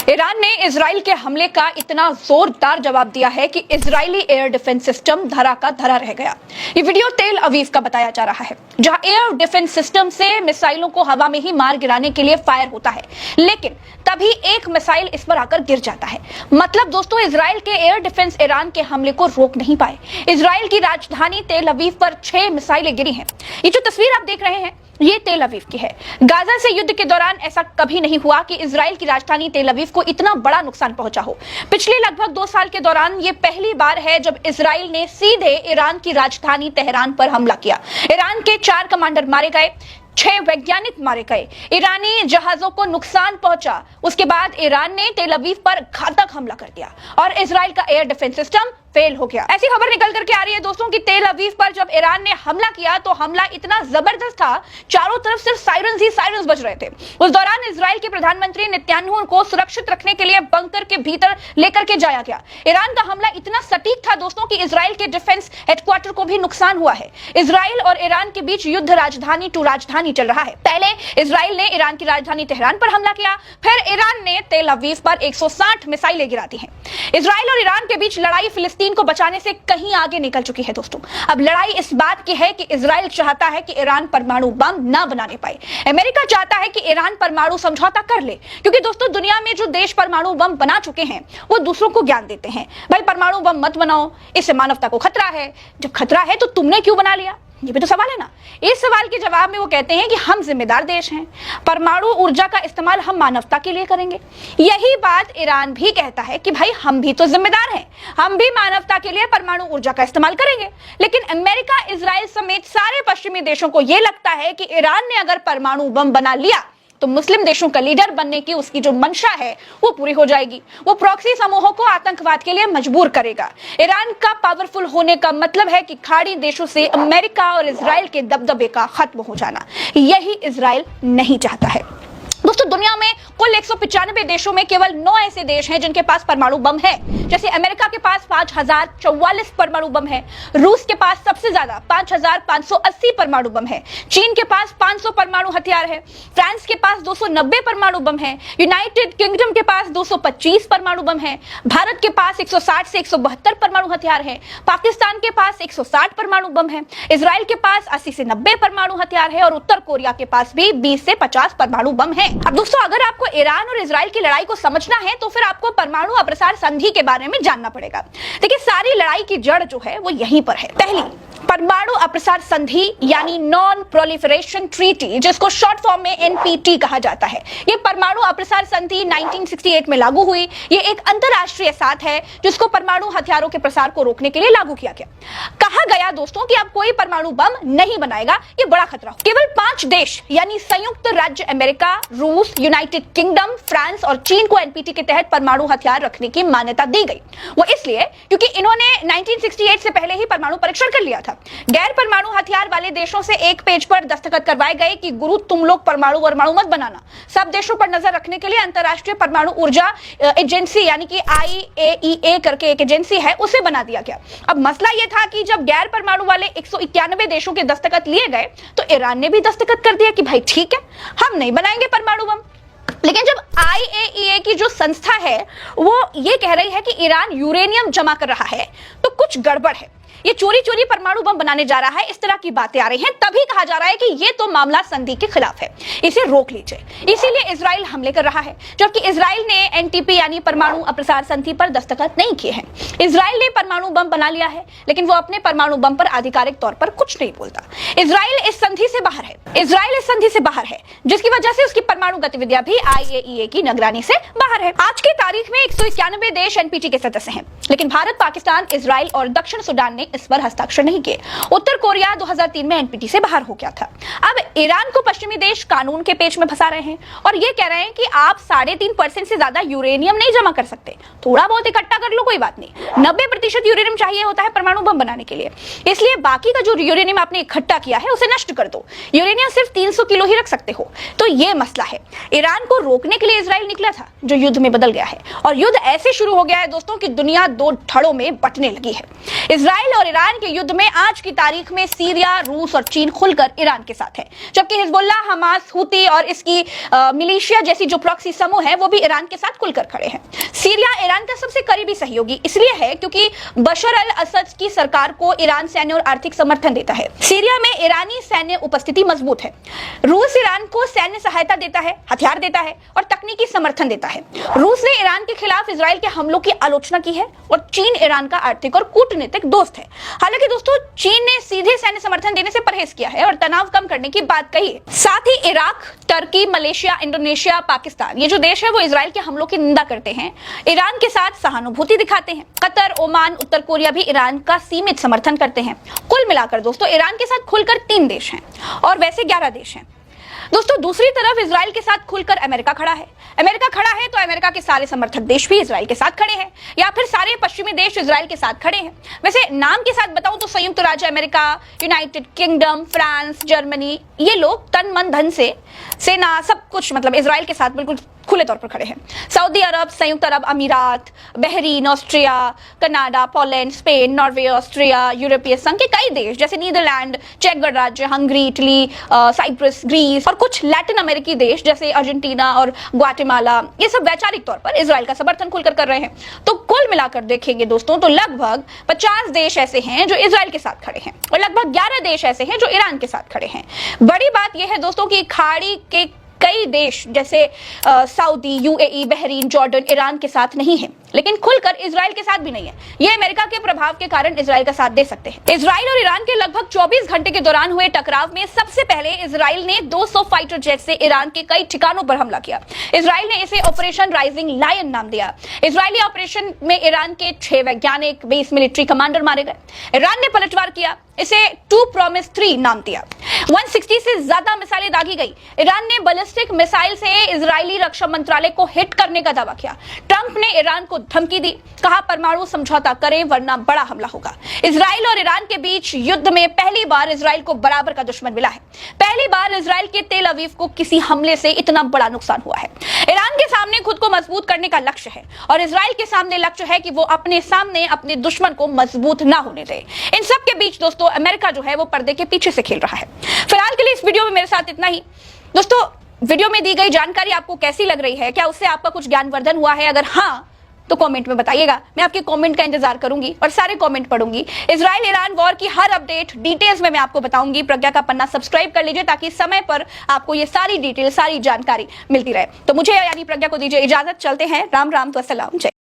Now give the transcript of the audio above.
Iran ने Israel के हमले का इतना जोरदार जवाब दिया है कि इजरायली एयर डिफेंस सिस्टम धरा का धरा रह गया। ये वीडियो तेल अवीव का बताया जा रहा है, जहां एयर डिफेंस सिस्टम से मिसाइलों को हवा में ही मार गिराने के लिए फायर होता है, लेकिन तभी एक मिसाइल इस पर आकर गिर जाता है। मतलब दोस्तों, इजराइल के एयर डिफेंस ईरान के हमले को रोक नहीं पाए। इजराइल की राजधानी तेल अवीव पर 6 मिसाइलें गिरी हैं। ये जो तस्वीर आप देख रहे हैं, ये तेल अवीव की है। गाजा से युद्ध के दौरान ऐसा कभी नहीं हुआ कि इजराइल की राजधानी तेल अवीव को इतना बड़ा नुकसान पहुंचा हो। पिछले लगभग 2 साल के दौरान ये पहली बार है जब इजराइल ने सीधे ईरान की राजधानी तेहरान पर हमला किया। ईरान के 4 कमांडर मारे गए, 6 वैज्ञानिक मारे गए, ईरानी जहाजों को नुकसान पहुंचा। उसके बाद ईरान ने तेल अवीव पर घातक हमला कर दिया और इजराइल का एयर डिफेंस सिस्टम फेल हो गया। ऐसी खबर निकल करके आ रही है दोस्तों कि तेल अवीव पर जब ईरान ने हमला किया तो हमला इतना जबरदस्त था, चारों तरफ सिर्फ सायरन्स ही सायरन्स बज रहे थे। उस दौरान इजराइल के प्रधानमंत्री नेतन्याहू को सुरक्षित रखने के लिए बंकर के भीतर लेकर के जाया गया। ईरान का हमला इतना सटीक था दोस्तों कि इजराइल के डिफेंस हेडक्वार्टर को भी नुकसान हुआ है। इजराइल और ईरान के बीच युद्ध राजधानी टू राजधानी चल रहा है। पहले इजराइल ने ईरान की राजधानी तेहरान पर हमला किया, फिर ईरान ने तेल अवीव पर 160 मिसाइलें गिरा दी हैं। इजराइल और ईरान के बीच लड़ाई फिलिस्तीन को बचाने से कहीं आगे निकल चुकी है दोस्तों। अब लड़ाई इस बात की है कि इजराइल चाहता है कि ईरान परमाणु बम ना बनाने पाए। अमेरिका चाहता है कि ईरान परमाणु समझौता कर ले, क्योंकि दोस्तों दुनिया में जो देश परमाणु बम बना चुके हैं वो दूसरों को ज्ञान देते हैं, भाई परमाणु बम मत बनाओ, इससे मानवता को खतरा है। जब खतरा है तो तुमने क्यों बना लिया? ये भी तो सवाल है ना। इस सवाल के जवाब में वो कहते हैं कि हम जिम्मेदार देश हैं, परमाणु ऊर्जा का इस्तेमाल हम मानवता के लिए करेंगे। यही बात ईरान भी कहता है कि भाई हम भी तो जिम्मेदार हैं, हम भी मानवता के लिए परमाणु ऊर्जा का इस्तेमाल करेंगे। लेकिन अमेरिका, इजराइल समेत सारे पश्चिमी देशों को यह लगता है कि ईरान ने अगर परमाणु बम बना लिया तो मुस्लिम देशों का लीडर बनने की उसकी जो मंशा है वो पूरी हो जाएगी। वो प्रॉक्सी समूहों को आतंकवाद के लिए मजबूर करेगा। ईरान का पावरफुल होने का मतलब है कि खाड़ी देशों से अमेरिका और इजराइल के दबदबे का खत्म हो जाना। यही इजराइल नहीं चाहता है। दोस्तों, दुनिया में कुल 195 देशों में केवल 9 ऐसे देश हैं जिनके पास परमाणु बम है। जैसे अमेरिका के पास 5044 परमाणु बम है, रूस के पास सबसे ज्यादा 5580 परमाणु बम है, चीन के पास 500 परमाणु हथियार है, फ्रांस के पास 290 परमाणु बम है, यूनाइटेड किंगडम के पास 225 परमाणु बम है, भारत के पास 160 से 172 परमाणु हथियार है, पाकिस्तान के पास 160 परमाणु बम है, इजराइल के पास 80 से 90 परमाणु हथियार है और उत्तर कोरिया के पास भी 20 से 50 परमाणु बम है। अब दोस्तों, अगर आपको ईरान और इजराइल की लड़ाई को समझना है तो फिर आपको परमाणु अप्रसार संधि के बारे में जानना पड़ेगा। देखिए, सारी लड़ाई की जड़ जो है वो यहीं पर है। पहली, परमाणु अप्रसार संधि यानी नॉन प्रोलिफरेशन ट्रीटी, जिसको शॉर्ट फॉर्म में एनपीटी कहा जाता है। ये परमाणु अप्रसार संधि 1968 में लागू हुई। ये एक अंतरराष्ट्रीय साथ है जिसको परमाणु हथियारों के प्रसार को रोकने के लिए लागू किया गया। कहा गया दोस्तों कि अब कोई परमाणु बम नहीं बनाएगा, ये बड़ा खतरा हो। केवल 5 देश यानी संयुक्त राज्य अमेरिका, रूस, यूनाइटेड किंगडम, फ्रांस और चीन को एनपीटी के तहत परमाणु हथियार रखने की मान्यता दी गई। वो इसलिए क्योंकि इन्होंने 1968 से पहले ही परमाणु परीक्षण कर लिया था। गैर परमाणु हथियार वाले देशों से एक पेज पर दस्तखत करवाए गए कि गुरु तुम लोग परमाणु मत बनाना। सब देशों पर नजर रखने के लिए अंतरराष्ट्रीय परमाणु ऊर्जा एजेंसी यानी कि IAEA करके एक एजेंसी है, उसे बना दिया गया। अब मसला यह था कि जब गैर परमाणु वाले 191 देशों के दस्तखत लिए गए तो ईरान ने भी दस्तखत कर दिया कि भाई ठीक है, हम नहीं बनाएंगे परमाणु बम। लेकिन जब IAEA की जो संस्था है वो ये कह रही है कि ईरान यूरेनियम जमा कर रहा है तो कुछ गड़बड़ है, ये चोरी चोरी परमाणु बम बनाने जा रहा है, इस तरह की बातें आ रही हैं, तभी कहा जा रहा है कि ये तो मामला संधि के खिलाफ है, इसे रोक लीजिए। इसीलिए इजराइल हमले कर रहा है, जबकि इजराइल ने एनटीपी यानी परमाणु अप्रसार संधि पर दस्तखत नहीं किए हैं। इजराइल ने परमाणु बम बना लिया है, लेकिन वो अपने परमाणु बम पर आधिकारिक तौर पर कुछ नहीं बोलता। इजराइल इस संधि से बाहर है, जिसकी वजह से उसकी परमाणु गतिविधियां भी IAEA की निगरानी से बाहर है। आज की तारीख में 191 देश एनपीटी के सदस्य हैं, लेकिन भारत, पाकिस्तान, इजराइल और दक्षिण सूडान ने इस पर हस्ताक्षर नहीं किए। उत्तर कोरिया 2003 में एनपीटी से बाहर हो गया था। अब ईरान को पश्चिमी देश कानून के पेच में फंसा रहे हैं और ये कह रहे हैं कि आप 3.5% से ज्यादा यूरेनियम नहीं जमा कर सकते, थोड़ा बहुत इकट्ठा कर लो, कोई बात नहीं। 90% यूरेनियम चाहिए होता है परमाणु बम बनाने के लिए, इसलिए बाकी का जो यूरेनियम आपने इकट्ठा किया है उसे नष्ट कर दो। यूरेनियम सिर्फ 300 किलो ही रख सकते हो। तो ये मसला है। ईरान को रोकने के लिए इजराइल निकला था, जो युद्ध में बदल गया है और युद्ध ऐसे शुरू हो गया है दोस्तों कि दुनिया 2 धड़ों में बंटने लगी है। इजराइल इजराइल और ईरान के युद्ध में आज की तारीख में सीरिया, रूस और चीन खुलकर ईरान के साथ है, जबकि हिजबुल्लाह, हमास, हुती और इसकी मिलिशिया जैसी जो प्रॉक्सी समूह है वो भी ईरान के साथ खुलकर खड़े हैं। सीरिया ईरान का सबसे करीबी सहयोगी इसलिए है क्योंकि बशर अल असद की सरकार को ईरान सैन्य और आर्थिक समर्थन देता है। सीरिया में ईरानी सैन्य उपस्थिति मजबूत है। रूस ईरान को सैन्य सहायता देता है, हथियार देता है और तकनीकी समर्थन देता है। रूस ने ईरान के खिलाफ इजराइल के हमलों की आलोचना की है और चीन ईरान का आर्थिक और कूटनीतिक दोस्त है। हालांकि दोस्तों, चीन ने सीधे सैन्य समर्थन देने से परहेज किया है और तनाव कम करने की बात कही है। साथ ही Iraq, Turkey, Malaysia, Indonesia, Pakistan, ये जो देश है वो इजराइल के हमलों की निंदा करते हैं, ईरान के साथ सहानुभूति दिखाते हैं। कतर, ओमान, उत्तर कोरिया भी ईरान का सीमित समर्थन करते हैं। कुल मिलाकर दोस्तों, ईरान के साथ खुलकर 3 देश हैं और वैसे 11 देश हैं। दोस्तों, दूसरी तरफ इजराइल के साथ खुलकर अमेरिका खड़ा है। अमेरिका खड़ा है तो अमेरिका के सारे समर्थक देश भी इजराइल के साथ खड़े हैं, या फिर सारे पश्चिमी देश इजराइल के साथ खड़े हैं। वैसे नाम के साथ बताऊं तो संयुक्त राज्य America, United kingdom, France, Germany, ये लोग तन मन धन से, सेना, सब कुछ मतलब इजराइल के साथ बिल्कुल खुले तौर पर खड़े हैं। सऊदी अरब, संयुक्त अरब अमीरात, Bahrain, Austria, Canada, Poland, Spain, Norway, Austria, यूरोपीय संघ के कई देश जैसे नीदरलैंड, चेक गणराज्य, हंगरी, इटली, साइप्रस, ग्रीस और कुछ लैटिन अमेरिकी देश जैसे अर्जेंटीना और ग्वाटेमाला, ये सब वैचारिक तौर पर इजराइल का समर्थन खुलकर कर रहे हैं। तो कुल मिलाकर देखेंगे दोस्तों तो लगभग 50 देश ऐसे हैं जो इजराइल के साथ खड़े हैं और लगभग 11 देश ऐसे हैं जो ईरान के साथ खड़े हैं। बड़ी बात यह है दोस्तों कि खाड़ी के कई देश जैसे Saudi, UAE, Bahrain, Jordan Iran के साथ नहीं है, लेकिन खुलकर इजराइल के साथ भी नहीं है। ये अमेरिका के प्रभाव के कारण इजराइल का साथ दे सकते हैं। इजराइल और ईरान के लगभग 24 घंटे के दौरान हुए टकराव में सबसे पहले इजराइल ने 200 फाइटर जेट से ईरान के कई ठिकानों पर हमला किया। इजराइल ने इसे ऑपरेशन राइजिंग लायन नाम दिया। इजरायली ऑपरेशन में ईरान के 6 वैज्ञानिक, 20 मिलिट्री कमांडर मारे गए। ईरान ने पलटवार किया, इसे 2 प्रॉमिस 3 नाम दिया। 160 से ज्यादा मिसाइलें दागी गई। ईरान ने बैलिस्टिक मिसाइल से इजरायली रक्षा मंत्रालय को हिट करने का दावा किया। ट्रंप ने ईरान को धमकी दी, कहा परमाणु समझौता करें वरना बड़ा हमला होगा। इजराइल और ईरान के बीच युद्ध में पहली बार इजराइल को बराबर का दुश्मन मिला है। पहली बार इजराइल के तेल अवीव को किसी हमले से इतना बड़ा नुकसान हुआ है। ईरान के सामने खुद को मजबूत करने का लक्ष्य है और इजराइल के सामने लक्ष्य है कि वो अपने सामने अपने दुश्मन को मजबूत ना होने दे। इन सब के बीच दोस्तों अमेरिका जो है वो पर्दे के पीछे से खेल रहा है। फिलहाल के लिए इस वीडियो में मेरे साथ इतना ही। दोस्तों, वीडियो में दी गई जानकारी आपको कैसी लग रही है? क्या उससे आपका कुछ ज्ञानवर्धन हुआ है? अगर हाँ तो कमेंट में बताइएगा। मैं आपके कमेंट का इंतजार करूंगी और सारे कमेंट पढ़ूंगी। इजराइल ईरान वॉर की हर अपडेट डिटेल्स में मैं आपको बताऊंगी। प्रज्ञा का पन्ना सब्सक्राइब कर लीजिए ताकि समय पर आपको ये सारी डिटेल, सारी जानकारी मिलती रहे। तो मुझे यानी प्रज्ञा को दीजिए इजाजत। चलते हैं। राम राम तो अस्सलाम। जय।